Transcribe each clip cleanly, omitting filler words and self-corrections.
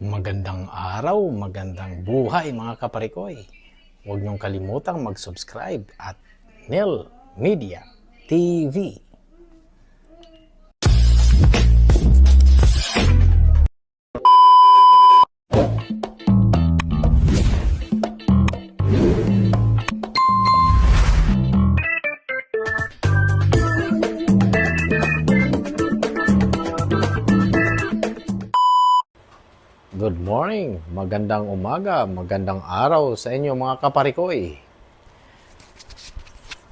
Magandang araw, magandang buhay mga kaparikoy. Huwag niyong kalimutang mag-subscribe at Nel Media TV. Good morning, magandang umaga, magandang araw sa inyo mga kaparikoy.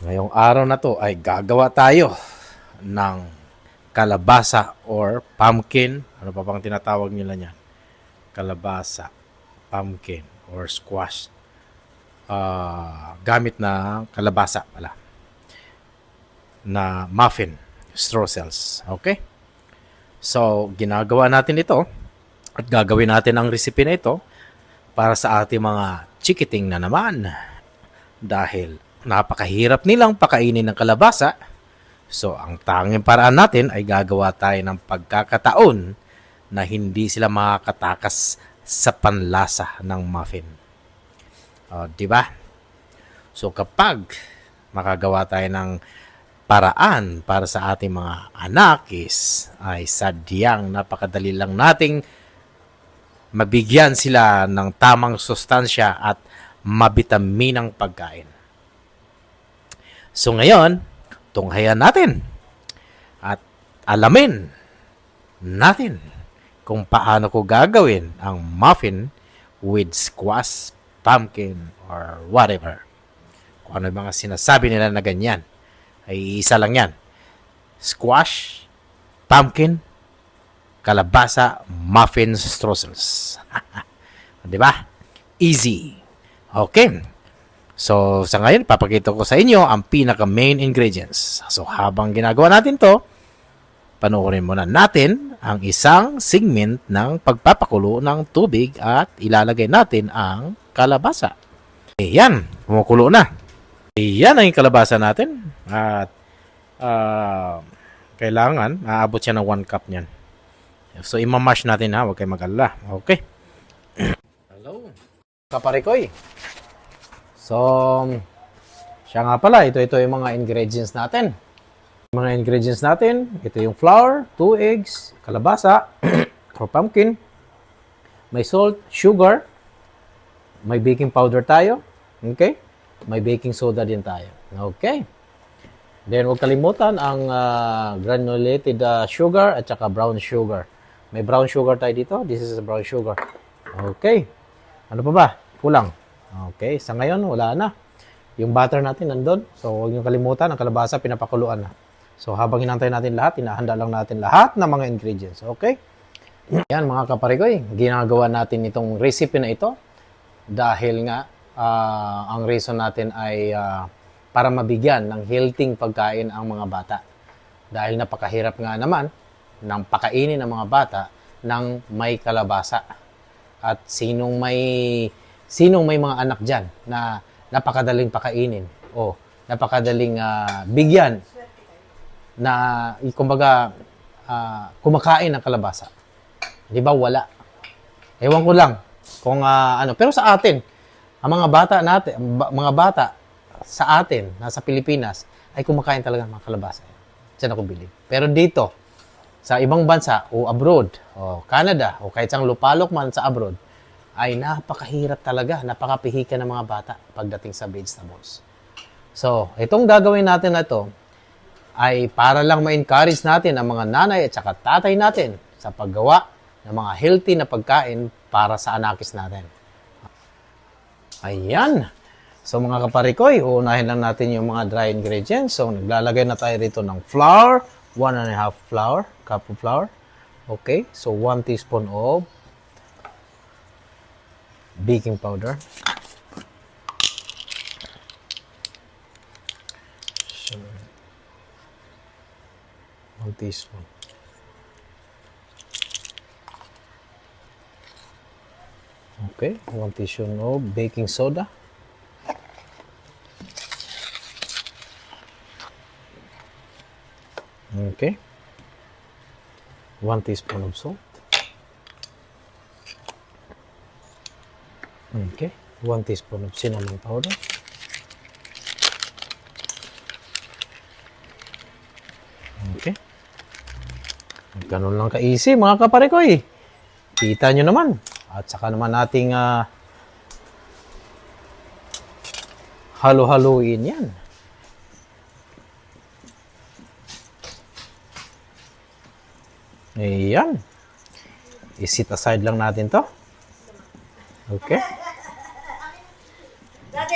Ngayong araw na to ay gagawa tayo ng kalabasa or pumpkin. Ano pa bang tinatawag nila niyan? Kalabasa, pumpkin, or squash. Gamit na kalabasa pala. Na muffin, streusels. Okay? So, ginagawa natin ito at gagawin natin ang recipe na ito para sa ating mga chikiting na naman. Dahil napakahirap nilang pakainin ng kalabasa, so ang tanging paraan natin ay gagawa tayo ng pagkakataon na hindi sila makakatakas sa panlasa ng muffin. Di ba? So kapag makagawa tayo ng paraan para sa ating mga anak ay sadyang napakadali lang nating mabigyan sila ng tamang sustansya at mabitaminang pagkain. So ngayon, tunghayan natin at alamin natin kung paano ko gagawin ang muffin with squash, pumpkin, or whatever. Kung ano yung mga sinasabi nila na ganyan, ay isa lang yan. Squash, pumpkin, kalabasa, muffins, streusels. Di ba? Easy. Okay. So, sa ngayon, papakita ko sa inyo ang pinaka-main ingredients. So, habang ginagawa natin to, panoorin muna natin ang isang segment ng pagpapakulo ng tubig at ilalagay natin ang kalabasa. Ayan, kumukulo na. Ayan ang kalabasa natin. At kailangan, aabot siya ng 1 cup niyan. So, imamash natin ha. Huwag kayo mag-alala. Okay. Hello. Kaparikoy. So, siya nga pala. Ito yung mga ingredients natin. Mga ingredients natin. Ito yung flour, 2 eggs, kalabasa, or pumpkin. May salt, sugar. May baking powder tayo. Okay. May baking soda din tayo. Okay. Then, huwag kalimutan ang granulated sugar at saka brown sugar. May brown sugar tayo dito. This is brown sugar. Okay. Ano pa ba? Kulang. Okay. Sa ngayon, wala na. Yung butter natin nandun. So, huwag niyong kalimutan. Ang kalabasa, pinapakuluan na. So, habang hinantay natin lahat, inahanda lang natin lahat ng mga ingredients. Okay? Yan, mga kaparigoy. Ginagawa natin itong recipe na ito. Dahil nga, ang reason natin ay para mabigyan ng healthy pagkain ang mga bata. Dahil napakahirap nga naman ng pakainin ng mga bata ng may kalabasa. At sinong may mga anak dyan na napakadaling pakainin o napakadaling bigyan na kumbaga kumakain ng kalabasa. Di ba wala? Ewan ko lang kung ano. Pero sa atin, ang mga bata sa atin, nasa Pilipinas, ay kumakain talaga ng mga kalabasa. Diyan ako bilib. Pero dito, sa ibang bansa o abroad, o Canada, o kahit sang lupalok man sa abroad, ay napakahirap talaga, napakapihika ng mga bata pagdating sa vegetables. So, itong gagawin natin na ito, ay para lang ma-encourage natin ang mga nanay at saka tatay natin sa paggawa ng mga healthy na pagkain para sa anakis natin. Ayan. So, mga kaparikoy, uunahin lang natin yung mga dry ingredients. So, naglalagay na tayo rito ng flour, 1.5 cup of flour. Okay, so 1 teaspoon of baking powder. So, 1 teaspoon. Okay, 1 teaspoon of baking soda. Okay. 1 teaspoon of salt. Okay. 1 teaspoon of cinnamon powder. Okay. Ganun lang ka-easy mga kaparikoy. Kita nyo naman. At saka naman nating halo-haluin yan. Ayan. I-set aside lang natin to. Okay.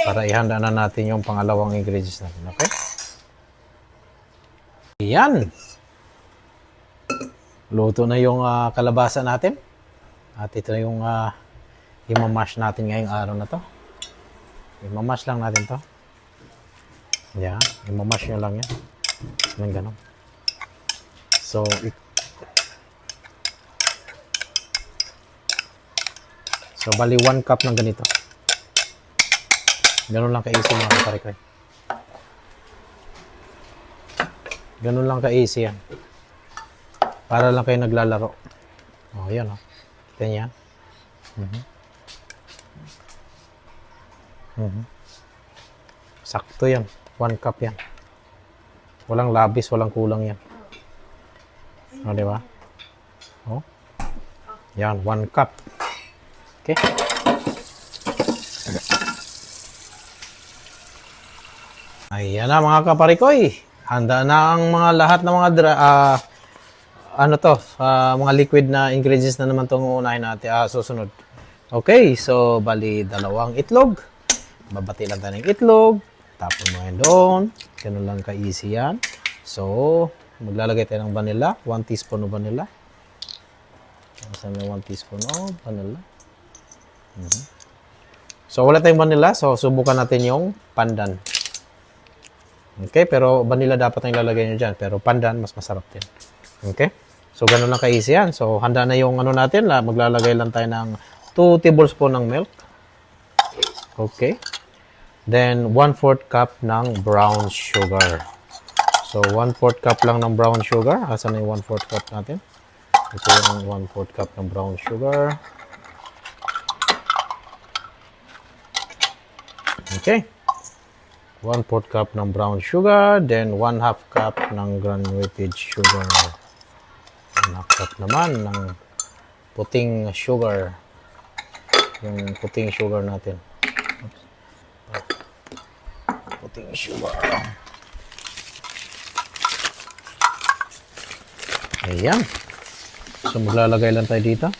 Para ihanda na natin yung pangalawang ingredients natin. Okay. Ayan. Luto na yung kalabasa natin. At ito na yung imamash natin ngayong araw na to. Imamash lang natin to. Yan. Imamash nyo lang yan. Ganun ganon. So, bali 1 cup ng ganito. Ganun lang ka-easy mga kaparikoy. Ganun lang ka-easy yan. Para lang kayo naglalaro. Oh, yan oh. Kita niya. Sakto yan. 1 cup yan. Walang labis, walang kulang yan. O, oh, diba? Oh. Yan, 1 cup. Okay. Ayan na mga kaparikoy. Handa na ang mga lahat ng mga mga liquid na ingredients na naman itong uunahin natin susunod. Okay, so bali 2 itlog. Babati lang tayo ng itlog. Tapon mo yan doon. Ganun lang ka-easy yan. So, maglalagay tayo ng vanilla. 1 teaspoon of vanilla. Saan na 1 teaspoon of vanilla. So, wala tayong vanilla. So, subukan natin yung pandan. Okay, pero vanilla dapat ang ilalagay nyo dyan. Pero pandan, mas masarap din. Okay? So, ganun lang ka-easy yan. So, handa na yung ano natin. Maglalagay lang tayo ng 2 tablespoon ng milk. Okay. Then, 1/4 cup ng brown sugar. So, 1/4 cup lang ng brown sugar. Asan na yung 1/4 cup natin? Ito yung 1/4 cup ng brown sugar. Okay. 1/4 cup ng brown sugar. Then, 1/2 cup ng granulated sugar. 1/2 cup naman ng puting sugar. Yung puting sugar natin. Puting sugar. Ayan. So, maglalagay lang tayo dito.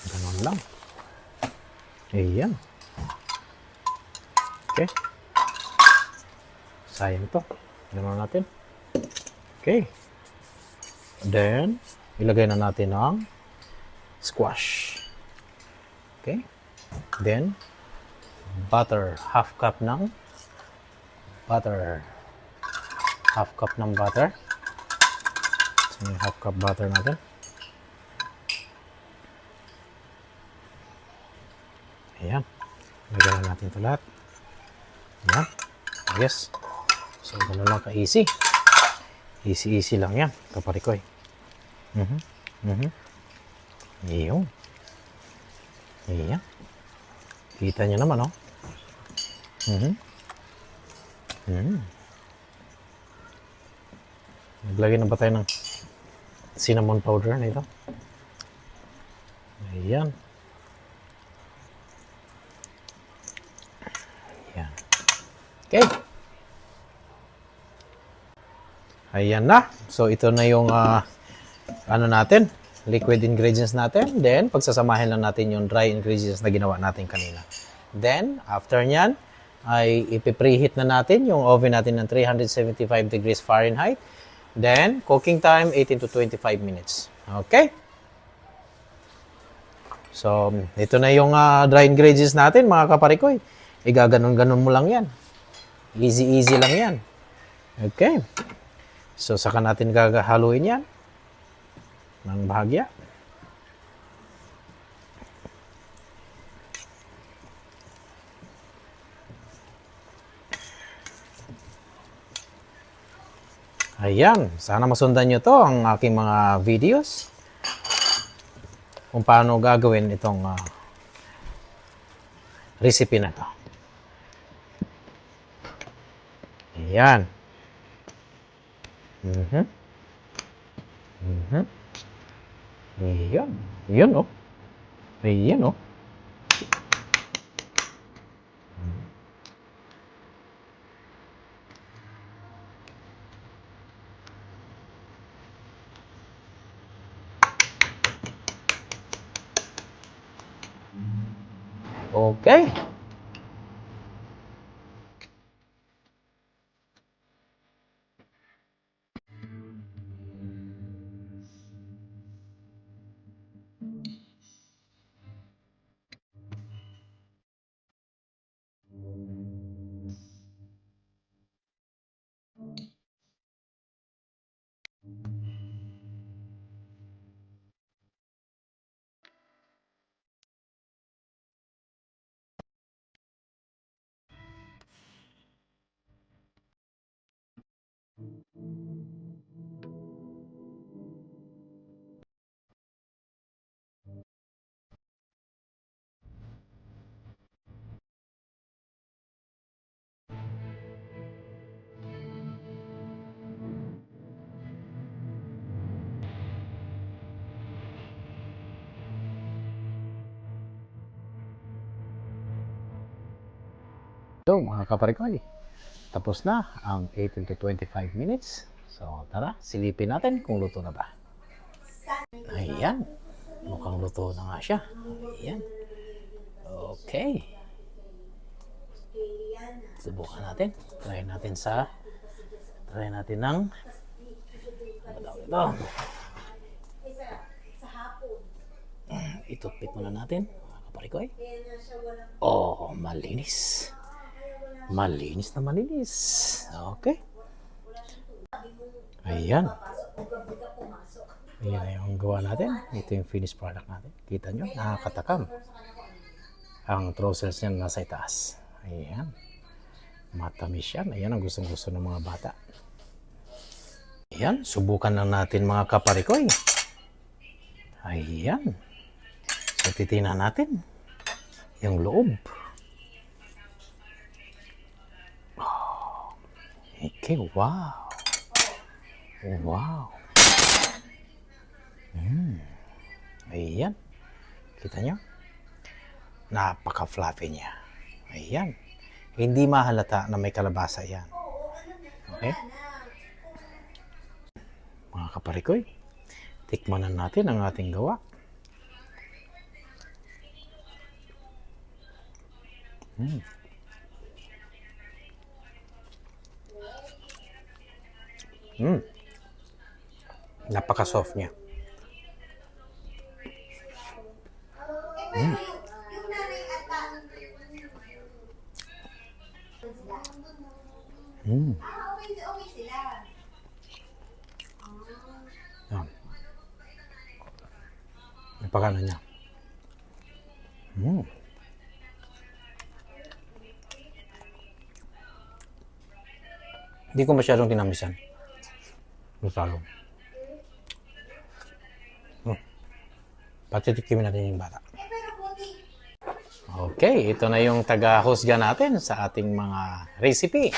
Ganun lang. Ayan. Okay. Sayang to. Ganun natin. Okay. Then, ilagay na natin ang squash. Okay. Then, butter. 1/2 cup ng butter. 1/2 cup ng butter. So, yung 1/2 cup butter natin. Ayan. Lagyan na natin ito lahat. Ayan. Yes. So, gano'n lang ka-easy. Easy lang yan, kaparikoy. Iyon. Ayan. Kita nyo naman, oh. Naglagay na ba tayo ng cinnamon powder na ito? Ayan. Ayan. Okay. Ayan na. So, ito na yung ano natin, liquid ingredients natin. Then, pagsasamahin lang natin yung dry ingredients na ginawa natin kanina. Then, after nyan, ay ipipreheat na natin yung oven natin ng 375 degrees Fahrenheit. Then, cooking time, 18 to 25 minutes. Okay? So, ito na yung dry ingredients natin, mga kaparikoy. Igaganon-ganon mo lang yan. Easy lang yan. Okay? So, saka natin gagahaluin yan ng bahagya. Ayan. Sana masundan nyo to ang aking mga videos. kung paano gagawin itong recipe na to. Ayan. Ayan. Ayan, oh. Ayan, oh. Okay. So, mga kaparikoy, tapos na ang 18 to 25 minutes. So, tara, silipin natin kung luto na ba. Ayan. Mukhang luto na nga siya. Ayan. Okay. Subukan natin. Try natin ng ito. Itutpit muna natin, mga kaparikoy. Oh, malinis. Malinis na malinis. Okay. Ayan. Ayan na yung gawa natin. Ito yung finished product natin. Kita nyo, nakakatakam. Ang trousers niya nasa itaas. Ayan. Matamis yan. Ayan ang gustong-gusto ng mga bata. Ayan. Subukan na natin, mga kaparikoy. Ayan. So, titingnan natin yung loob. Okay, wow. Wow. Ayan. Kita nyo? Napaka-fluffy niya. Ayan. Hindi mahalata na may kalabasa yan. Okay? Mga kaparikoy, tikman na natin ang ating gawa. Napaka-soft niya. Yan. Napakano niya. Hindi ko masyadong tinamisan. Masalo. Patitikimin natin yung bata. Okay, ito na yung taga-husga natin sa ating mga recipe.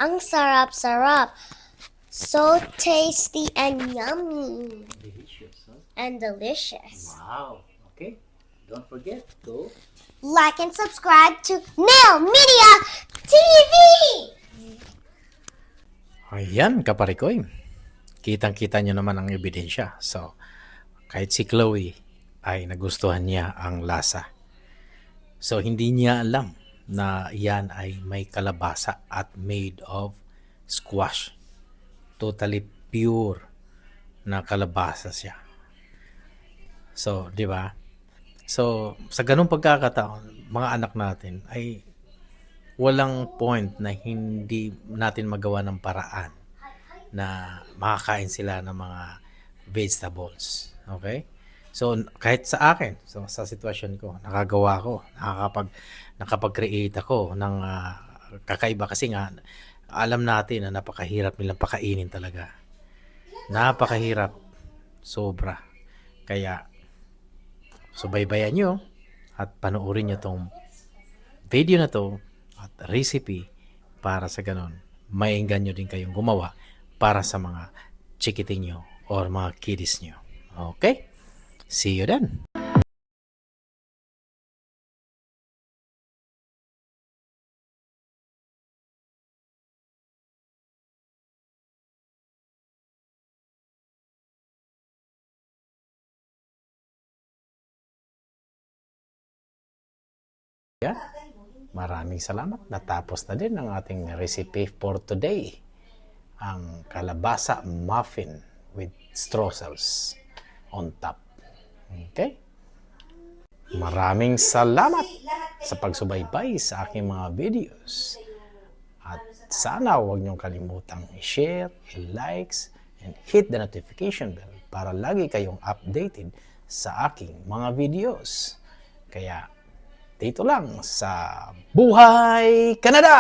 Ang sarap-sarap. So tasty and yummy. Delicious, huh? And delicious. Wow. Okay. Don't forget to Like and subscribe to Nail Media TV! Ayan, kaparikoy. Kitang-kita nyo naman ang ebidensya. So, kahit si Chloe ay nagustuhan niya ang lasa. So, hindi niya alam na yan ay may kalabasa at made of squash. Totally pure na kalabasa siya. So, di ba? So, sa ganung pagkakataon, mga anak natin ay walang point na hindi natin magawa ng paraan na makakain sila ng mga vegetables. Okay? So, kahit sa akin, so sa sitwasyon ko, nakagawa ko, nakapag-create ako ng kakaiba kasi nga, alam natin na napakahirap nilang pakainin talaga. Napakahirap. Sobra. Kaya, subaybayan nyo at panoorin nyo tong video na to at recipe para sa ganun, mainggan nyo din kayong gumawa para sa mga chikiting nyo or mga kiddies nyo. Okay? See you then. Yeah. Maraming salamat. Natapos na din ang ating recipe for today. Ang kalabasa muffin with streusels on top. Okay? Maraming salamat sa pagsubaybay sa aking mga videos. At sana huwag niyong kalimutang i-share, i-likes, and hit the notification bell para lagi kayong updated sa aking mga videos. Kaya dito lang sa Buhay Canada!